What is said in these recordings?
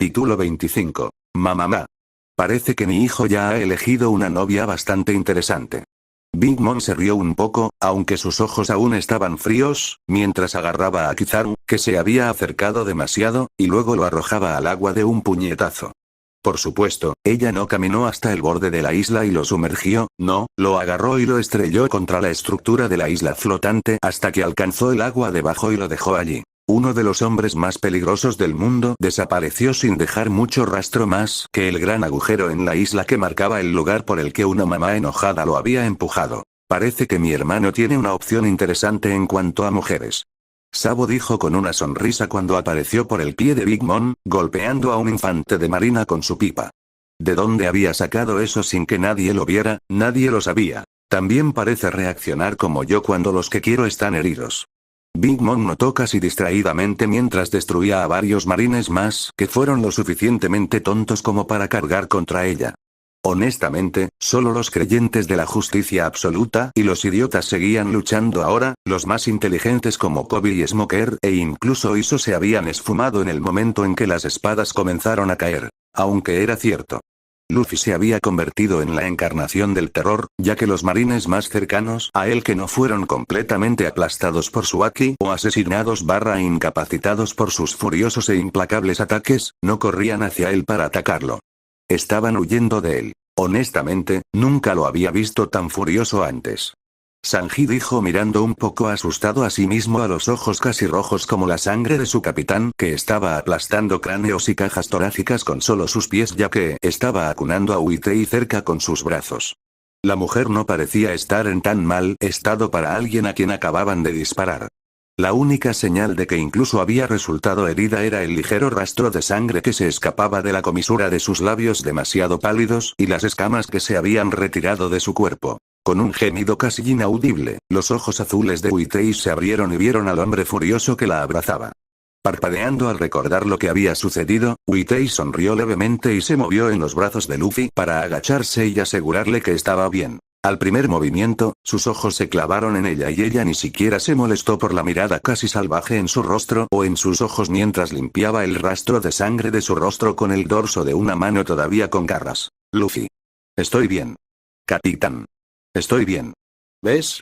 Capítulo 25. Mamá. Parece que mi hijo ya ha elegido una novia bastante interesante. Big Mom se rió un poco, aunque sus ojos aún estaban fríos, mientras agarraba a Kizaru, que se había acercado demasiado, y luego lo arrojaba al agua de un puñetazo. Por supuesto, ella no caminó hasta el borde de la isla y lo sumergió, no, lo agarró y lo estrelló contra la estructura de la isla flotante hasta que alcanzó el agua debajo y lo dejó allí. Uno de los hombres más peligrosos del mundo desapareció sin dejar mucho rastro más que el gran agujero en la isla que marcaba el lugar por el que una mamá enojada lo había empujado. Parece que mi hermano tiene una opción interesante en cuanto a mujeres. Sabo dijo con una sonrisa cuando apareció por el pie de Big Mom, golpeando a un infante de marina con su pipa. ¿De dónde había sacado eso sin que nadie lo viera? Nadie lo sabía. También parece reaccionar como yo cuando los que quiero están heridos. Big Mom notó casi distraídamente mientras destruía a varios marines más que fueron lo suficientemente tontos como para cargar contra ella. Honestamente, solo los creyentes de la justicia absoluta y los idiotas seguían luchando ahora, los más inteligentes como Kobe y Smoker e incluso Iso se habían esfumado en el momento en que las espadas comenzaron a caer. Aunque era cierto. Luffy se había convertido en la encarnación del terror, ya que los marines más cercanos a él que no fueron completamente aplastados por su haki o asesinados / incapacitados por sus furiosos e implacables ataques, no corrían hacia él para atacarlo. Estaban huyendo de él. Honestamente, nunca lo había visto tan furioso antes. Sanji dijo mirando un poco asustado a sí mismo a los ojos casi rojos como la sangre de su capitán que estaba aplastando cráneos y cajas torácicas con solo sus pies ya que estaba acunando a Uitei cerca con sus brazos. La mujer no parecía estar en tan mal estado para alguien a quien acababan de disparar. La única señal de que incluso había resultado herida era el ligero rastro de sangre que se escapaba de la comisura de sus labios demasiado pálidos y las escamas que se habían retirado de su cuerpo. Con un gemido casi inaudible, los ojos azules de Uitei se abrieron y vieron al hombre furioso que la abrazaba. Parpadeando al recordar lo que había sucedido, Uitei sonrió levemente y se movió en los brazos de Luffy para agacharse y asegurarle que estaba bien. Al primer movimiento, sus ojos se clavaron en ella y ella ni siquiera se molestó por la mirada casi salvaje en su rostro o en sus ojos mientras limpiaba el rastro de sangre de su rostro con el dorso de una mano todavía con garras. Luffy. Estoy bien. Capitán. Estoy bien. ¿Ves?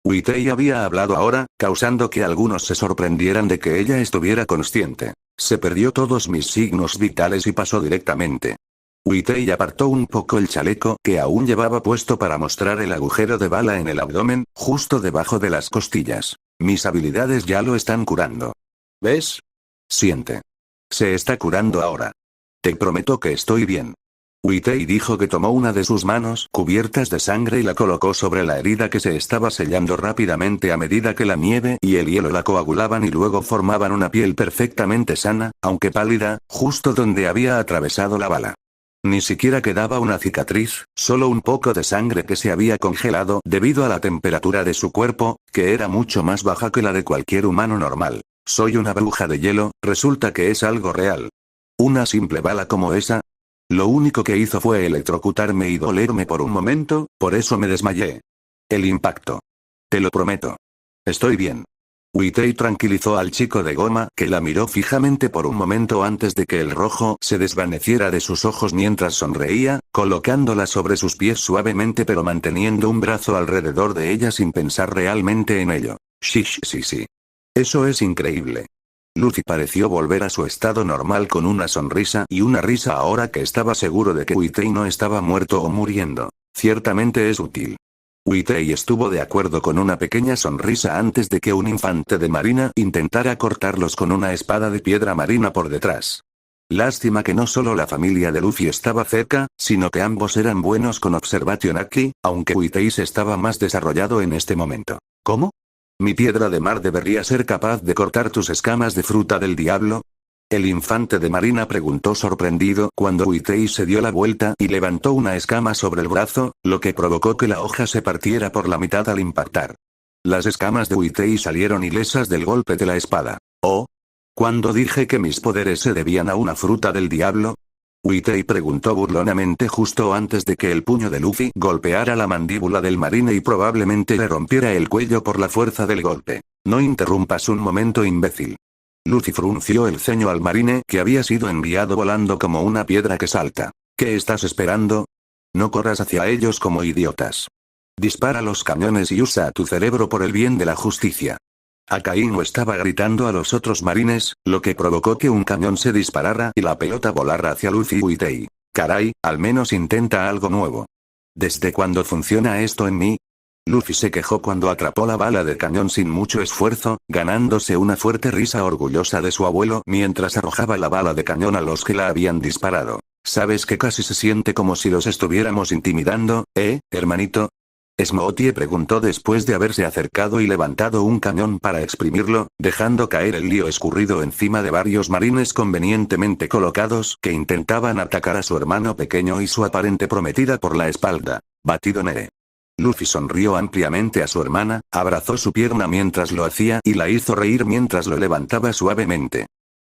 Uitei había hablado ahora, causando que algunos se sorprendieran de que ella estuviera consciente. Se perdió todos mis signos vitales y pasó directamente. Uitei apartó un poco el chaleco que aún llevaba puesto para mostrar el agujero de bala en el abdomen, justo debajo de las costillas. Mis habilidades ya lo están curando. ¿Ves? Siente. Se está curando ahora. Te prometo que estoy bien. Uitei dijo que tomó una de sus manos cubiertas de sangre y la colocó sobre la herida que se estaba sellando rápidamente a medida que la nieve y el hielo la coagulaban y luego formaban una piel perfectamente sana, aunque pálida, justo donde había atravesado la bala. Ni siquiera quedaba una cicatriz, solo un poco de sangre que se había congelado debido a la temperatura de su cuerpo, que era mucho más baja que la de cualquier humano normal. Soy una bruja de hielo, resulta que es algo real. Una simple bala como esa. Lo único que hizo fue electrocutarme y dolerme por un momento, por eso me desmayé. El impacto. Te lo prometo. Estoy bien. Uitei tranquilizó al chico de goma que la miró fijamente por un momento antes de que el rojo se desvaneciera de sus ojos mientras sonreía, colocándola sobre sus pies suavemente pero manteniendo un brazo alrededor de ella sin pensar realmente en ello. Sí. Eso es increíble. Luffy pareció volver a su estado normal con una sonrisa y una risa ahora que estaba seguro de que Uitei no estaba muerto o muriendo. Ciertamente es útil. Uitei estuvo de acuerdo con una pequeña sonrisa antes de que un infante de marina intentara cortarlos con una espada de piedra marina por detrás. Lástima que no solo la familia de Luffy estaba cerca, sino que ambos eran buenos con Observation Haki, aunque Uitei estaba más desarrollado en este momento. ¿Cómo? ¿Mi piedra de mar debería ser capaz de cortar tus escamas de fruta del diablo? El infante de marina preguntó sorprendido cuando Uitei se dio la vuelta y levantó una escama sobre el brazo, lo que provocó que la hoja se partiera por la mitad al impactar. Las escamas de Uitei salieron ilesas del golpe de la espada. ¿Oh? ¿Cuándo dije que mis poderes se debían a una fruta del diablo? Uitei preguntó burlonamente justo antes de que el puño de Luffy golpeara la mandíbula del marine y probablemente le rompiera el cuello por la fuerza del golpe. No interrumpas un momento, imbécil. Luffy frunció el ceño al marine que había sido enviado volando como una piedra que salta. ¿Qué estás esperando? No corras hacia ellos como idiotas. Dispara los cañones y usa tu cerebro por el bien de la justicia. Akainu estaba gritando a los otros marines, lo que provocó que un cañón se disparara y la pelota volara hacia Luffy y Tei. Caray, al menos intenta algo nuevo. ¿Desde cuándo funciona esto en mí? Luffy se quejó cuando atrapó la bala de cañón sin mucho esfuerzo, ganándose una fuerte risa orgullosa de su abuelo mientras arrojaba la bala de cañón a los que la habían disparado. ¿Sabes que casi se siente como si los estuviéramos intimidando, hermanito? Smoothie preguntó después de haberse acercado y levantado un cañón para exprimirlo, dejando caer el lío escurrido encima de varios marines convenientemente colocados que intentaban atacar a su hermano pequeño y su aparente prometida por la espalda. Batido Nere. Luffy sonrió ampliamente a su hermana, abrazó su pierna mientras lo hacía y la hizo reír mientras lo levantaba suavemente.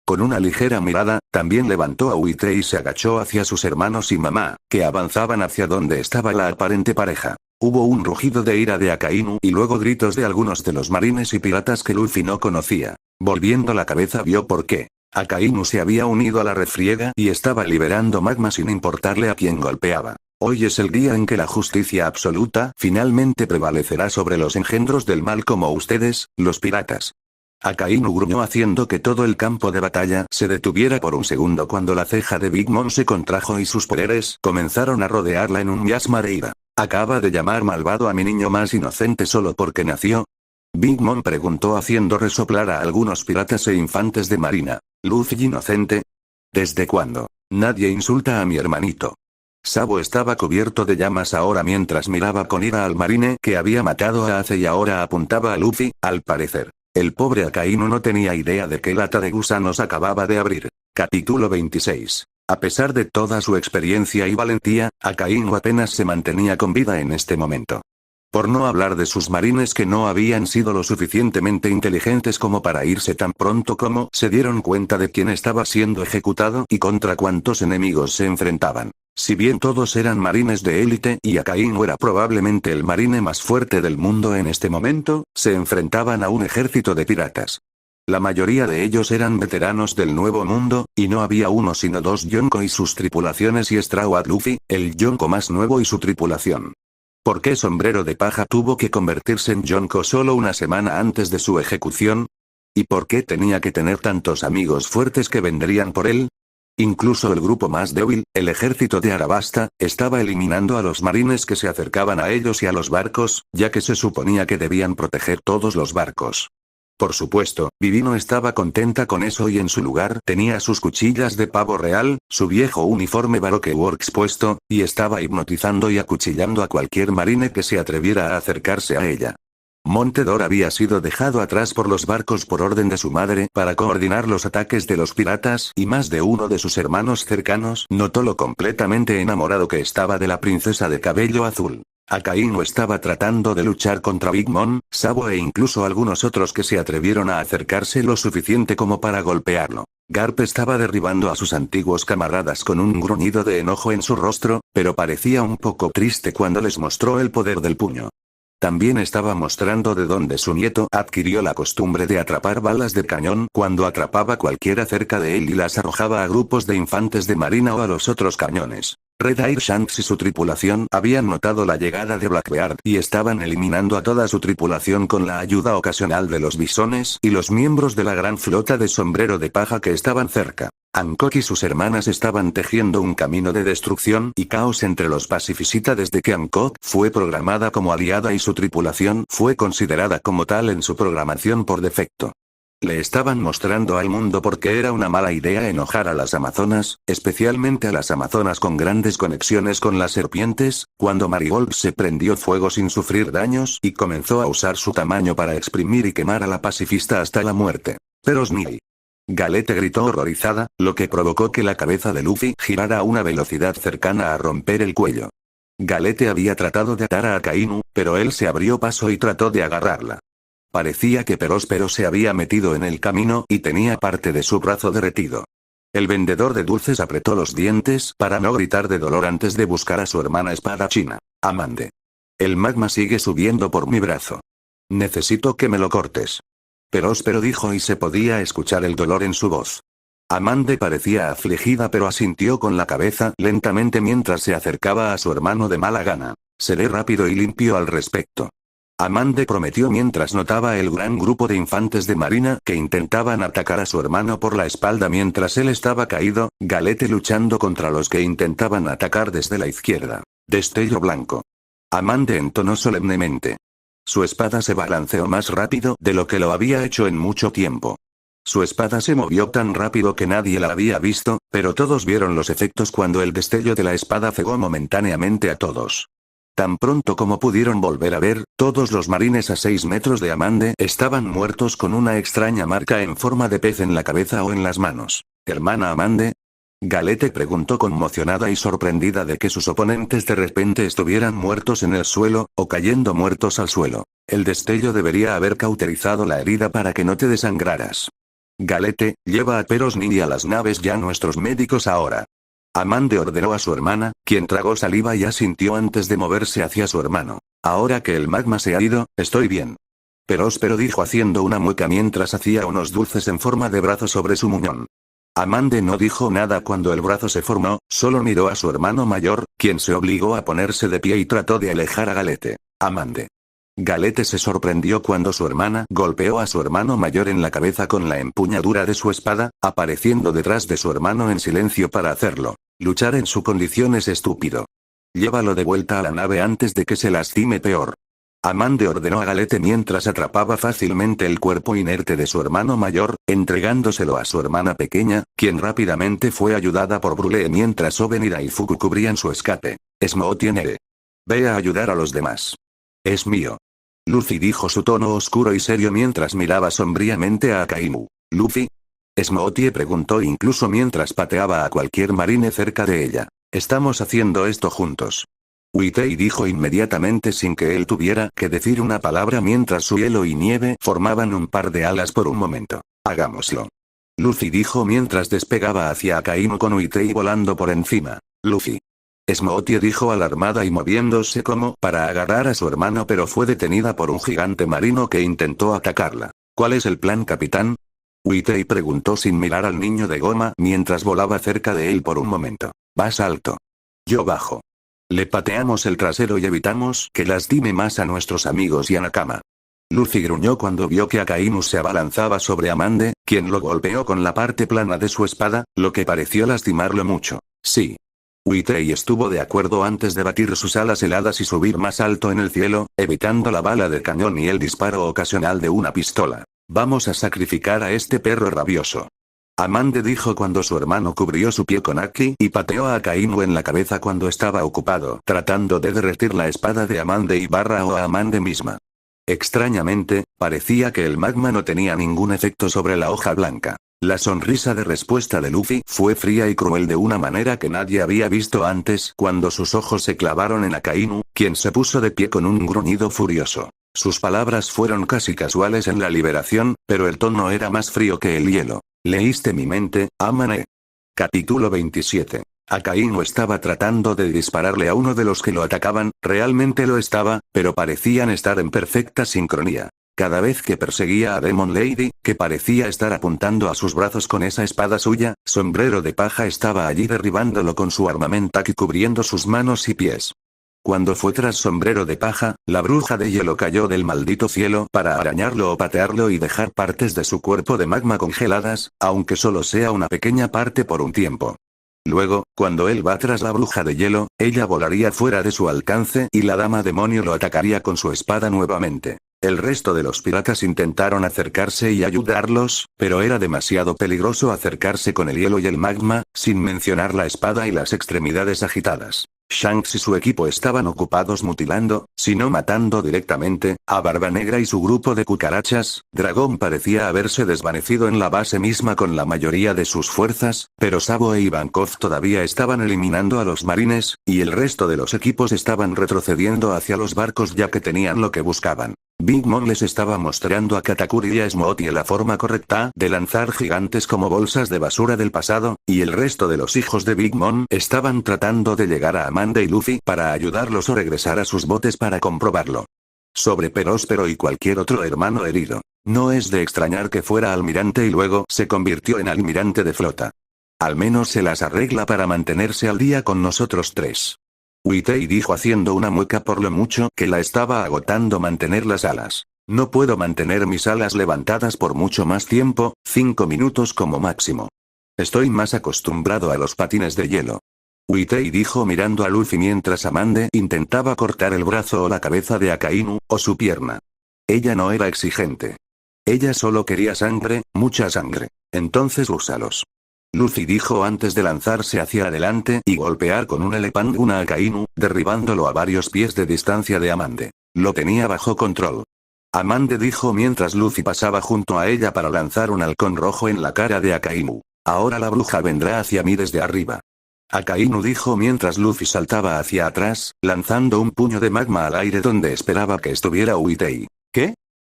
Con una ligera mirada, también levantó a Uite y se agachó hacia sus hermanos y mamá, que avanzaban hacia donde estaba la aparente pareja. Hubo un rugido de ira de Akainu y luego gritos de algunos de los marines y piratas que Luffy no conocía. Volviendo la cabeza vio por qué. Akainu se había unido a la refriega y estaba liberando magma sin importarle a quién golpeaba. Hoy es el día en que la justicia absoluta finalmente prevalecerá sobre los engendros del mal como ustedes, los piratas. Akainu gruñó haciendo que todo el campo de batalla se detuviera por un segundo cuando la ceja de Big Mom se contrajo y sus poderes comenzaron a rodearla en un miasma de ira. ¿Acaba de llamar malvado a mi niño más inocente solo porque nació? Big Mom preguntó haciendo resoplar a algunos piratas e infantes de marina. ¿Luffy inocente? ¿Desde cuándo? Nadie insulta a mi hermanito. Sabo estaba cubierto de llamas ahora mientras miraba con ira al marine que había matado a Ace y ahora apuntaba a Luffy, al parecer. El pobre Akainu no tenía idea de que el lata de gusanos acababa de abrir. Capítulo 26. A pesar de toda su experiencia y valentía, Akainu apenas se mantenía con vida en este momento. Por no hablar de sus marines que no habían sido lo suficientemente inteligentes como para irse tan pronto como se dieron cuenta de quién estaba siendo ejecutado y contra cuántos enemigos se enfrentaban. Si bien todos eran marines de élite y Akainu era probablemente el marine más fuerte del mundo en este momento, se enfrentaban a un ejército de piratas. La mayoría de ellos eran veteranos del Nuevo Mundo, y no había uno sino dos Yonko y sus tripulaciones y Straw Hat Luffy, el Yonko más nuevo y su tripulación. ¿Por qué Sombrero de Paja tuvo que convertirse en Yonko solo una semana antes de su ejecución? ¿Y por qué tenía que tener tantos amigos fuertes que vendrían por él? Incluso el grupo más débil, el ejército de Arabasta, estaba eliminando a los marines que se acercaban a ellos y a los barcos, ya que se suponía que debían proteger todos los barcos. Por supuesto, Vivi no estaba contenta con eso y en su lugar tenía sus cuchillas de pavo real, su viejo uniforme Baroque Works puesto, y estaba hipnotizando y acuchillando a cualquier marine que se atreviera a acercarse a ella. Montedor había sido dejado atrás por los barcos por orden de su madre para coordinar los ataques de los piratas y más de uno de sus hermanos cercanos notó lo completamente enamorado que estaba de la princesa de cabello azul. Akainu estaba tratando de luchar contra Big Mom, Sabo e incluso algunos otros que se atrevieron a acercarse lo suficiente como para golpearlo. Garp estaba derribando a sus antiguos camaradas con un gruñido de enojo en su rostro, pero parecía un poco triste cuando les mostró el poder del puño. También estaba mostrando de dónde su nieto adquirió la costumbre de atrapar balas de cañón cuando atrapaba cualquiera cerca de él y las arrojaba a grupos de infantes de marina o a los otros cañones. Red Air Shanks y su tripulación habían notado la llegada de Blackbeard y estaban eliminando a toda su tripulación con la ayuda ocasional de los bisones y los miembros de la gran flota de Sombrero de Paja que estaban cerca. Hancock y sus hermanas estaban tejiendo un camino de destrucción y caos entre los Pacificita desde que Hancock fue programada como aliada y su tripulación fue considerada como tal en su programación por defecto. Le estaban mostrando al mundo por qué era una mala idea enojar a las amazonas, especialmente a las amazonas con grandes conexiones con las serpientes, cuando Marigold se prendió fuego sin sufrir daños y comenzó a usar su tamaño para exprimir y quemar a la pacifista hasta la muerte. Pero Sneaky. Galette gritó horrorizada, lo que provocó que la cabeza de Luffy girara a una velocidad cercana a romper el cuello. Galette había tratado de atar a Akainu, pero él se abrió paso y trató de agarrarla. Parecía que Peróspero se había metido en el camino y tenía parte de su brazo derretido. El vendedor de dulces apretó los dientes para no gritar de dolor antes de buscar a su hermana espadachina, Amande. El magma sigue subiendo por mi brazo. Necesito que me lo cortes. Próspero dijo y se podía escuchar el dolor en su voz. Amande parecía afligida pero asintió con la cabeza lentamente mientras se acercaba a su hermano de mala gana. Seré rápido y limpio al respecto. Amande prometió mientras notaba el gran grupo de infantes de marina que intentaban atacar a su hermano por la espalda mientras él estaba caído, Galete luchando contra los que intentaban atacar desde la izquierda. Destello blanco. Amande entonó solemnemente. Su espada se balanceó más rápido de lo que lo había hecho en mucho tiempo. Su espada se movió tan rápido que nadie la había visto, pero todos vieron los efectos cuando el destello de la espada cegó momentáneamente a todos. Tan pronto como pudieron volver a ver, todos los marines a 6 metros de Amande estaban muertos con una extraña marca en forma de pez en la cabeza o en las manos. ¿Hermana Amande? Galete preguntó conmocionada y sorprendida de que sus oponentes de repente estuvieran muertos en el suelo, o cayendo muertos al suelo. El destello debería haber cauterizado la herida para que no te desangraras. Galete, lleva a Perosnin y a las naves ya nuestros médicos ahora. Amande ordenó a su hermana, quien tragó saliva y asintió antes de moverse hacia su hermano. Ahora que el magma se ha ido, estoy bien. Próspero dijo haciendo una mueca mientras hacía unos dulces en forma de brazo sobre su muñón. Amande no dijo nada cuando el brazo se formó, solo miró a su hermano mayor, quien se obligó a ponerse de pie y trató de alejar a Galete. Amande. Galete se sorprendió cuando su hermana golpeó a su hermano mayor en la cabeza con la empuñadura de su espada, apareciendo detrás de su hermano en silencio para hacerlo. Luchar en su condición es estúpido. Llévalo de vuelta a la nave antes de que se lastime peor. Amande ordenó a Galete mientras atrapaba fácilmente el cuerpo inerte de su hermano mayor, entregándoselo a su hermana pequeña, quien rápidamente fue ayudada por Brule mientras Oben y Daifuku cubrían su escape. Smoot tiene. Ve a ayudar a los demás. Es mío. Luffy dijo su tono oscuro y serio mientras miraba sombríamente a Akainu. ¿Luffy? Smoothie preguntó incluso mientras pateaba a cualquier marine cerca de ella. Estamos haciendo esto juntos. Uitei dijo inmediatamente sin que él tuviera que decir una palabra mientras su hielo y nieve formaban un par de alas por un momento. Hagámoslo. Luffy dijo mientras despegaba hacia Akainu con Uitei volando por encima. Luffy. Smoothie dijo alarmada y moviéndose como para agarrar a su hermano pero fue detenida por un gigante marino que intentó atacarla. ¿Cuál es el plan, capitán? Uitei preguntó sin mirar al niño de goma mientras volaba cerca de él por un momento. Vas alto. Yo bajo. Le pateamos el trasero y evitamos que lastime más a nuestros amigos y a Nakama. Luffy gruñó cuando vio que Akainu se abalanzaba sobre Amande, quien lo golpeó con la parte plana de su espada, lo que pareció lastimarlo mucho. Sí. Uitei estuvo de acuerdo antes de batir sus alas heladas y subir más alto en el cielo, evitando la bala de cañón y el disparo ocasional de una pistola. Vamos a sacrificar a este perro rabioso. Amande dijo cuando su hermano cubrió su pie con Aki y pateó a Akainu en la cabeza cuando estaba ocupado tratando de derretir la espada de Amande y barra o a Amande misma. Extrañamente, parecía que el magma no tenía ningún efecto sobre la hoja blanca. La sonrisa de respuesta de Luffy fue fría y cruel de una manera que nadie había visto antes cuando sus ojos se clavaron en Akainu, quien se puso de pie con un gruñido furioso. Sus palabras fueron casi casuales en la liberación, pero el tono era más frío que el hielo. Leíste mi mente, Amane. Capítulo 27. Akainu estaba tratando de dispararle a uno de los que lo atacaban, realmente lo estaba, pero parecían estar en perfecta sincronía. Cada vez que perseguía a Demon Lady, que parecía estar apuntando a sus brazos con esa espada suya, Sombrero de Paja estaba allí derribándolo con su armamentaki cubriendo sus manos y pies. Cuando fue tras Sombrero de Paja, la bruja de hielo cayó del maldito cielo para arañarlo o patearlo y dejar partes de su cuerpo de magma congeladas, aunque solo sea una pequeña parte por un tiempo. Luego, cuando él va tras la bruja de hielo, ella volaría fuera de su alcance y la dama demonio lo atacaría con su espada nuevamente. El resto de los piratas intentaron acercarse y ayudarlos, pero era demasiado peligroso acercarse con el hielo y el magma, sin mencionar la espada y las extremidades agitadas. Shanks y su equipo estaban ocupados mutilando, si no matando directamente, a Barba Negra y su grupo de cucarachas. Dragón parecía haberse desvanecido en la base misma con la mayoría de sus fuerzas, pero Sabo e Ivankov todavía estaban eliminando a los marines, y el resto de los equipos estaban retrocediendo hacia los barcos ya que tenían lo que buscaban. Big Mom les estaba mostrando a Katakuri y a Smoothie la forma correcta de lanzar gigantes como bolsas de basura del pasado, y el resto de los hijos de Big Mom estaban tratando de llegar a Amanda y Luffy para ayudarlos o regresar a sus botes para comprobarlo. Sobre Próspero y cualquier otro hermano herido. No es de extrañar que fuera almirante y luego se convirtió en almirante de flota. Al menos se las arregla para mantenerse al día con nosotros tres. Witei dijo haciendo una mueca por lo mucho que la estaba agotando mantener las alas. No puedo mantener mis alas levantadas por mucho más tiempo, 5 minutos como máximo. Estoy más acostumbrado a los patines de hielo. Witei dijo mirando a Luffy mientras Amande intentaba cortar el brazo o la cabeza de Akainu, o su pierna. Ella no era exigente. Ella solo quería sangre, mucha sangre. Entonces úsalos. Luffy dijo antes de lanzarse hacia adelante y golpear con un Elephant a Akainu, derribándolo a varios pies de distancia de Amande. Lo tenía bajo control. Amande dijo mientras Luffy pasaba junto a ella para lanzar un halcón rojo en la cara de Akainu. Ahora la bruja vendrá hacia mí desde arriba. Akainu dijo mientras Luffy saltaba hacia atrás, lanzando un puño de magma al aire donde esperaba que estuviera Witei. ¿Qué?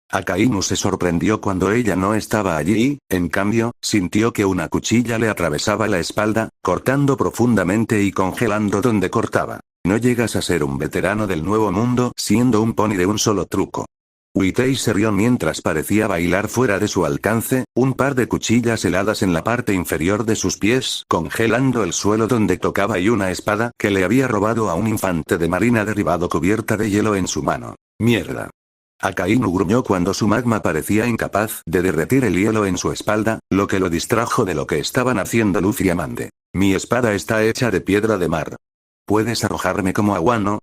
Akainu se sorprendió cuando ella no estaba allí, en cambio, sintió que una cuchilla le atravesaba la espalda, cortando profundamente y congelando donde cortaba. No llegas a ser un veterano del nuevo mundo siendo un pony de un solo truco. Witei se rió mientras parecía bailar fuera de su alcance, un par de cuchillas heladas en la parte inferior de sus pies, congelando el suelo donde tocaba y una espada que le había robado a un infante de marina derribado cubierta de hielo en su mano. Mierda. Akainu gruñó cuando su magma parecía incapaz de derretir el hielo en su espalda, lo que lo distrajo de lo que estaban haciendo Luffy y Amande. Mi espada está hecha de piedra de mar. ¿Puedes arrojarme como agua, no?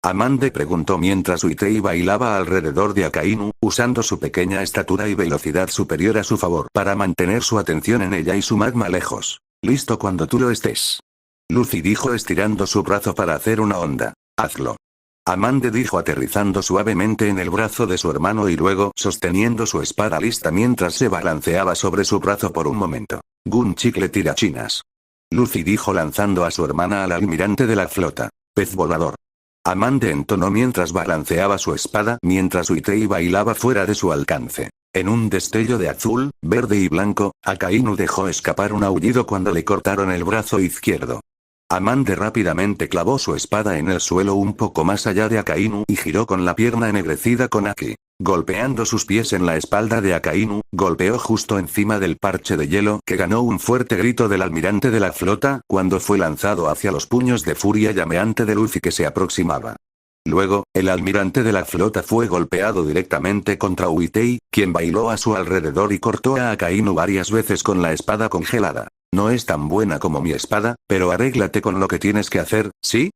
Amande preguntó mientras Witei bailaba alrededor de Akainu, usando su pequeña estatura y velocidad superior a su favor para mantener su atención en ella y su magma lejos. Listo cuando tú lo estés. Luffy dijo estirando su brazo para hacer una onda. Hazlo. Amande dijo aterrizando suavemente en el brazo de su hermano y luego sosteniendo su espada lista mientras se balanceaba sobre su brazo por un momento. Gun chicle tirachinas. Luffy dijo lanzando a su hermana al almirante de la flota. Pez volador. Amande entonó mientras balanceaba su espada mientras Witei bailaba fuera de su alcance. En un destello de azul, verde y blanco, Akainu dejó escapar un aullido cuando le cortaron el brazo izquierdo. Amande rápidamente clavó su espada en el suelo un poco más allá de Akainu y giró con la pierna ennegrecida con Aki. Golpeando sus pies en la espalda de Akainu, golpeó justo encima del parche de hielo que ganó un fuerte grito del almirante de la flota cuando fue lanzado hacia los puños de furia llameante de Luffy que se aproximaba. Luego, el almirante de la flota fue golpeado directamente contra Witei, quien bailó a su alrededor y cortó a Akainu varias veces con la espada congelada. No es tan buena como mi espada, pero arréglate con lo que tienes que hacer, ¿sí?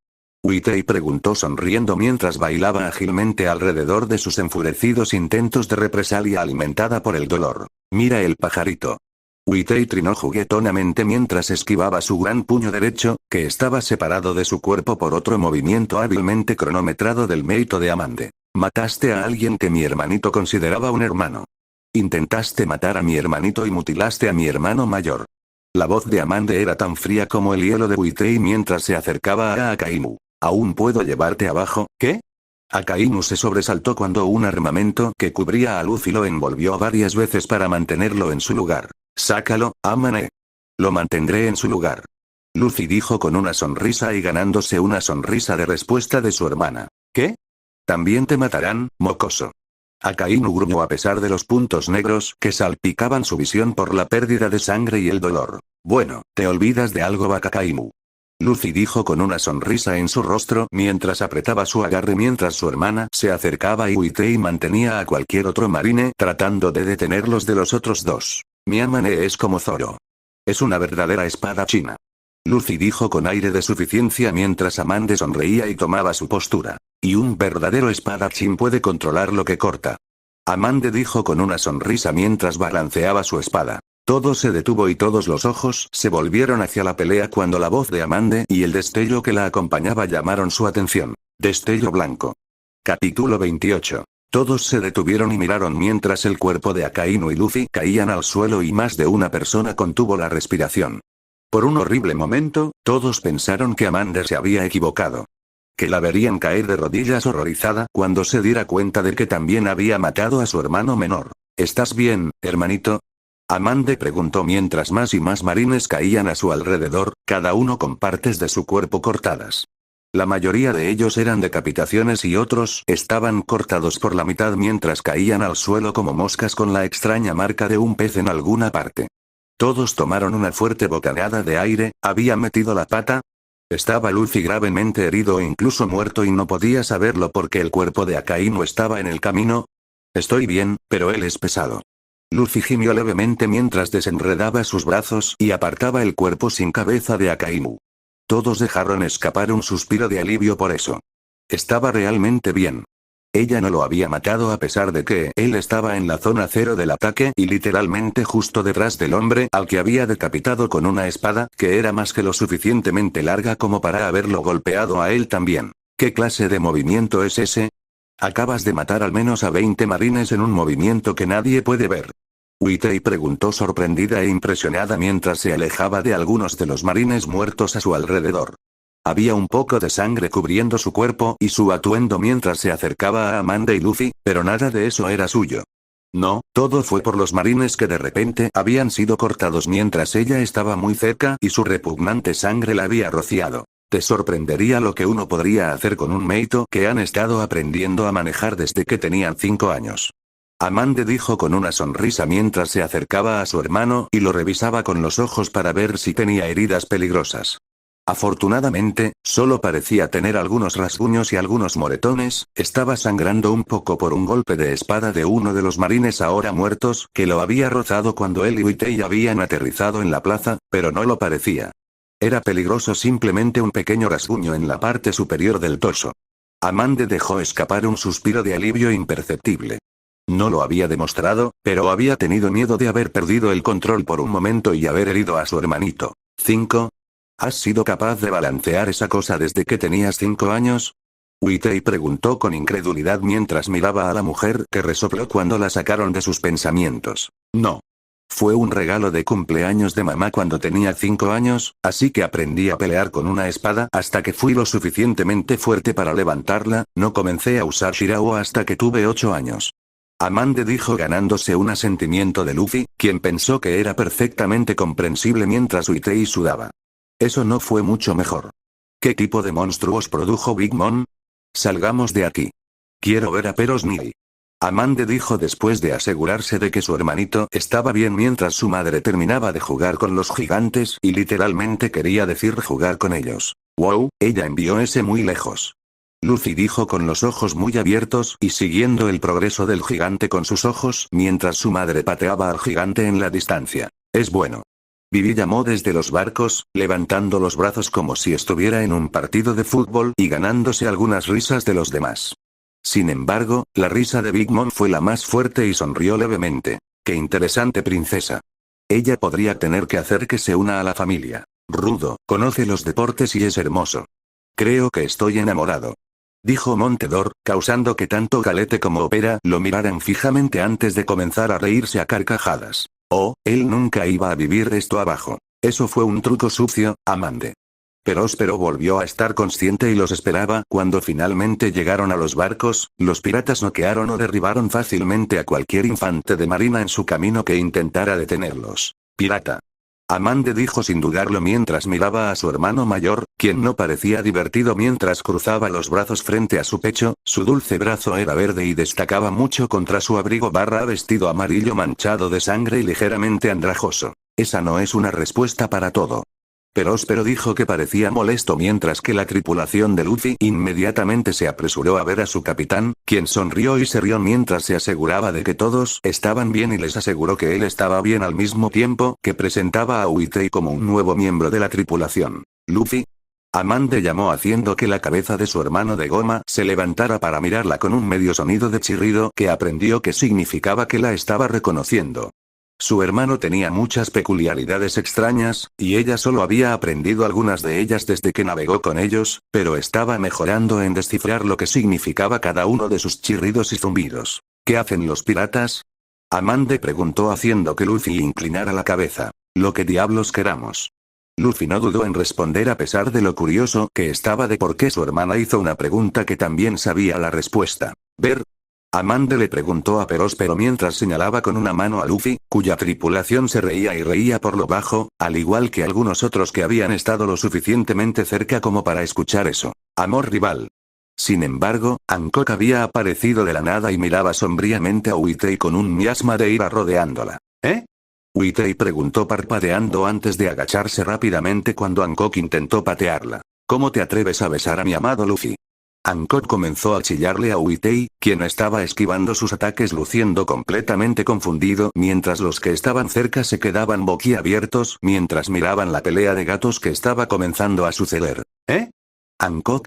Witei preguntó sonriendo mientras bailaba ágilmente alrededor de sus enfurecidos intentos de represalia alimentada por el dolor. Mira el pajarito. Witei trinó juguetonamente mientras esquivaba su gran puño derecho, que estaba separado de su cuerpo por otro movimiento hábilmente cronometrado del mérito de Amande. Mataste a alguien que mi hermanito consideraba un hermano. Intentaste matar a mi hermanito y mutilaste a mi hermano mayor. La voz de Amande era tan fría como el hielo de Witei mientras se acercaba a Akainu. ¿Aún puedo llevarte abajo? ¿Qué? Akainu se sobresaltó cuando un armamento que cubría a Luffy lo envolvió varias veces para mantenerlo en su lugar. Sácalo, Amane. Lo mantendré en su lugar. Luffy dijo con una sonrisa y ganándose una sonrisa de respuesta de su hermana. ¿Qué? También te matarán, mocoso. Akainu gruñó a pesar de los puntos negros que salpicaban su visión por la pérdida de sangre y el dolor. Bueno, te olvidas de algo, Bakakaimu. Luffy dijo con una sonrisa en su rostro mientras apretaba su agarre mientras su hermana se acercaba y Witei mantenía a cualquier otro marine tratando de detenerlos de los otros dos. Mi Amane es como Zoro. Es una verdadera espada china. Luffy dijo con aire de suficiencia mientras Amande sonreía y tomaba su postura. Y un verdadero espadachín puede controlar lo que corta. Amande dijo con una sonrisa mientras balanceaba su espada. Todo se detuvo y todos los ojos se volvieron hacia la pelea cuando la voz de Amande y el destello que la acompañaba llamaron su atención. Destello blanco. Capítulo 28. Todos se detuvieron y miraron mientras el cuerpo de Akainu y Luffy caían al suelo y más de una persona contuvo la respiración. Por un horrible momento, todos pensaron que Amande se había equivocado. Que la verían caer de rodillas horrorizada cuando se diera cuenta de que también había matado a su hermano menor. ¿Estás bien, hermanito? Amande preguntó mientras más y más marines caían a su alrededor, cada uno con partes de su cuerpo cortadas. La mayoría de ellos eran decapitaciones y otros estaban cortados por la mitad mientras caían al suelo como moscas con la extraña marca de un pez en alguna parte. Todos tomaron una fuerte bocanada de aire. ¿Había metido la pata? Estaba Luffy gravemente herido e incluso muerto y no podía saberlo porque el cuerpo de Akainu estaba en el camino. Estoy bien, pero él es pesado. Luffy gimió levemente mientras desenredaba sus brazos y apartaba el cuerpo sin cabeza de Akainu. Todos dejaron escapar un suspiro de alivio por eso. Estaba realmente bien. Ella no lo había matado a pesar de que él estaba en la zona cero del ataque y literalmente justo detrás del hombre al que había decapitado con una espada que era más que lo suficientemente larga como para haberlo golpeado a él también. ¿Qué clase de movimiento es ese? Acabas de matar al menos a 20 marines en un movimiento que nadie puede ver. Uitei preguntó sorprendida e impresionada mientras se alejaba de algunos de los marines muertos a su alrededor. Había un poco de sangre cubriendo su cuerpo y su atuendo mientras se acercaba a Amanda y Luffy, pero nada de eso era suyo. No, todo fue por los marines que de repente habían sido cortados mientras ella estaba muy cerca y su repugnante sangre la había rociado. Te sorprendería lo que uno podría hacer con un meito que han estado aprendiendo a manejar desde que tenían 5 años. Amanda dijo con una sonrisa mientras se acercaba a su hermano y lo revisaba con los ojos para ver si tenía heridas peligrosas. Afortunadamente, solo parecía tener algunos rasguños y algunos moretones. Estaba sangrando un poco por un golpe de espada de uno de los marines ahora muertos que lo había rozado cuando él y Uitei habían aterrizado en la plaza, pero no lo parecía. Era peligroso, simplemente un pequeño rasguño en la parte superior del torso. Amanda dejó escapar un suspiro de alivio imperceptible. No lo había demostrado, pero había tenido miedo de haber perdido el control por un momento y haber herido a su hermanito. 5. ¿Has sido capaz de balancear esa cosa desde que tenías 5 años? Uitei preguntó con incredulidad mientras miraba a la mujer que resopló cuando la sacaron de sus pensamientos. No. Fue un regalo de cumpleaños de mamá cuando tenía 5 años, así que aprendí a pelear con una espada hasta que fui lo suficientemente fuerte para levantarla. No comencé a usar Shirao hasta que tuve 8 años. Amanda dijo ganándose un asentimiento de Luffy, quien pensó que era perfectamente comprensible mientras Uitei sudaba. Eso no fue mucho mejor. ¿Qué tipo de monstruos produjo Big Mom? Salgamos de aquí. Quiero ver a Peros Niri. Amanda dijo después de asegurarse de que su hermanito estaba bien mientras su madre terminaba de jugar con los gigantes y literalmente quería decir jugar con ellos. Wow, ella envió ese muy lejos. Luffy dijo con los ojos muy abiertos y siguiendo el progreso del gigante con sus ojos mientras su madre pateaba al gigante en la distancia. Es bueno. Vivi llamó desde los barcos, levantando los brazos como si estuviera en un partido de fútbol y ganándose algunas risas de los demás. Sin embargo, la risa de Big Mom fue la más fuerte y sonrió levemente. ¡Qué interesante princesa! Ella podría tener que hacer que se una a la familia. Rudo, conoce los deportes y es hermoso. Creo que estoy enamorado. Dijo Montedor, causando que tanto Galete como Opera lo miraran fijamente antes de comenzar a reírse a carcajadas. Oh, él nunca iba a vivir esto abajo. Eso fue un truco sucio, Amanda. Próspero volvió a estar consciente y los esperaba. Cuando finalmente llegaron a los barcos, los piratas noquearon o derribaron fácilmente a cualquier infante de marina en su camino que intentara detenerlos. Pirata. Amanda dijo sin dudarlo mientras miraba a su hermano mayor, quien no parecía divertido mientras cruzaba los brazos frente a su pecho. Su dulce brazo era verde y destacaba mucho contra su abrigo vestido amarillo manchado de sangre y ligeramente andrajoso. Esa no es una respuesta para todo. Próspero dijo que parecía molesto mientras que la tripulación de Luffy inmediatamente se apresuró a ver a su capitán, quien sonrió y se rió mientras se aseguraba de que todos estaban bien y les aseguró que él estaba bien al mismo tiempo que presentaba a Uitei como un nuevo miembro de la tripulación. Luffy. Amanda llamó haciendo que la cabeza de su hermano de goma se levantara para mirarla con un medio sonido de chirrido que aprendió que significaba que la estaba reconociendo. Su hermano tenía muchas peculiaridades extrañas, y ella solo había aprendido algunas de ellas desde que navegó con ellos, pero estaba mejorando en descifrar lo que significaba cada uno de sus chirridos y zumbidos. ¿Qué hacen los piratas? Amanda preguntó haciendo que Luffy inclinara la cabeza. Lo que diablos queramos. Luffy no dudó en responder a pesar de lo curioso que estaba de por qué su hermana hizo una pregunta que también sabía la respuesta. ¿Ver? Amanda le preguntó a Próspero mientras señalaba con una mano a Luffy, cuya tripulación se reía y reía por lo bajo, al igual que algunos otros que habían estado lo suficientemente cerca como para escuchar eso. Amor rival. Sin embargo, Hancock había aparecido de la nada y miraba sombríamente a Whitey con un miasma de ira rodeándola. ¿Eh? Whitey preguntó parpadeando antes de agacharse rápidamente cuando Hancock intentó patearla. ¿Cómo te atreves a besar a mi amado Luffy? Hancock comenzó a chillarle a Whitey, quien estaba esquivando sus ataques luciendo completamente confundido mientras los que estaban cerca se quedaban boquiabiertos mientras miraban la pelea de gatos que estaba comenzando a suceder. ¿Eh? Hancock.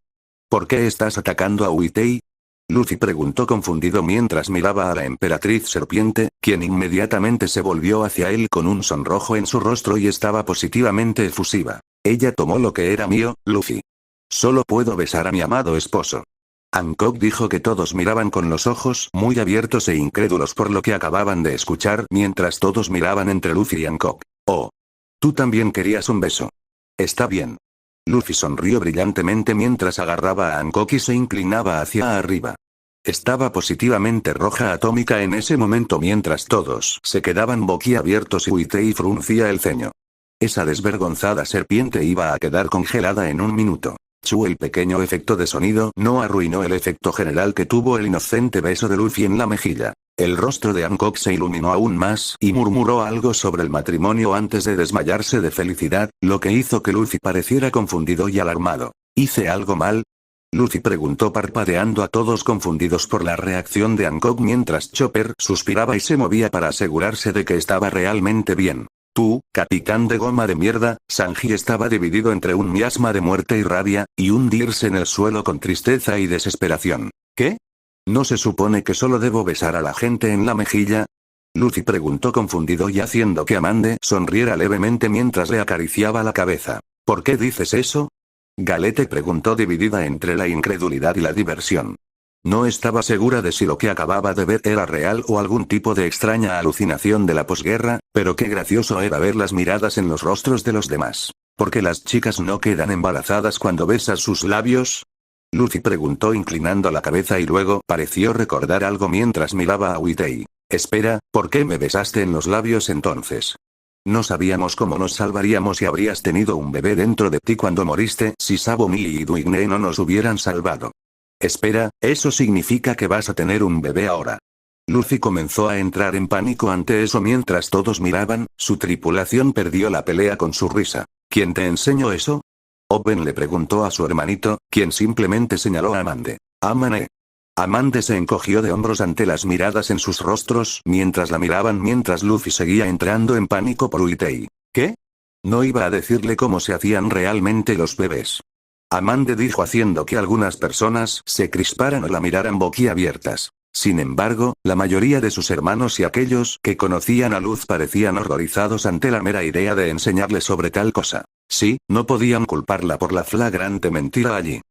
¿Por qué estás atacando a Whitey? Luffy preguntó confundido mientras miraba a la emperatriz serpiente, quien inmediatamente se volvió hacia él con un sonrojo en su rostro y estaba positivamente efusiva. Ella tomó lo que era mío, Luffy. Solo puedo besar a mi amado esposo. Hancock dijo que todos miraban con los ojos muy abiertos e incrédulos por lo que acababan de escuchar mientras todos miraban entre Luffy y Hancock. Oh. Tú también querías un beso. Está bien. Luffy sonrió brillantemente mientras agarraba a Hancock y se inclinaba hacia arriba. Estaba positivamente roja atómica en ese momento mientras todos se quedaban boquiabiertos y Whitey fruncía el ceño. Esa desvergonzada serpiente iba a quedar congelada en un minuto. El pequeño efecto de sonido no arruinó el efecto general que tuvo el inocente beso de Luffy en la mejilla. El rostro de Hancock se iluminó aún más y murmuró algo sobre el matrimonio antes de desmayarse de felicidad, lo que hizo que Luffy pareciera confundido y alarmado. ¿Hice algo mal? Luffy preguntó parpadeando a todos confundidos por la reacción de Hancock mientras Chopper suspiraba y se movía para asegurarse de que estaba realmente bien. Tú, capitán de goma de mierda. Sanji estaba dividido entre un miasma de muerte y rabia, y hundirse en el suelo con tristeza y desesperación. ¿Qué? ¿No se supone que solo debo besar a la gente en la mejilla? Luffy preguntó confundido y haciendo que Amande sonriera levemente mientras le acariciaba la cabeza. ¿Por qué dices eso? Galette preguntó dividida entre la incredulidad y la diversión. No estaba segura de si lo que acababa de ver era real o algún tipo de extraña alucinación de la posguerra, pero qué gracioso era ver las miradas en los rostros de los demás. ¿Por qué las chicas no quedan embarazadas cuando besas sus labios? Luffy preguntó inclinando la cabeza y luego pareció recordar algo mientras miraba a Whitey. Espera, ¿por qué me besaste en los labios entonces? No sabíamos cómo nos salvaríamos si habrías tenido un bebé dentro de ti cuando moriste si Sabo Mii y Dwight no nos hubieran salvado. Espera, ¿eso significa que vas a tener un bebé ahora? Luffy comenzó a entrar en pánico ante eso mientras todos miraban, su tripulación perdió la pelea con su risa. ¿Quién te enseñó eso? Oben le preguntó a su hermanito, quien simplemente señaló a Amande. Amane. Amande se encogió de hombros ante las miradas en sus rostros mientras la miraban mientras Luffy seguía entrando en pánico por Whitey. ¿Qué? No iba a decirle cómo se hacían realmente los bebés. Amande dijo haciendo que algunas personas se crisparan o la miraran boquiabiertas. Sin embargo, la mayoría de sus hermanos y aquellos que conocían a Luz parecían horrorizados ante la mera idea de enseñarle sobre tal cosa. Sí, no podían culparla por la flagrante mentira allí.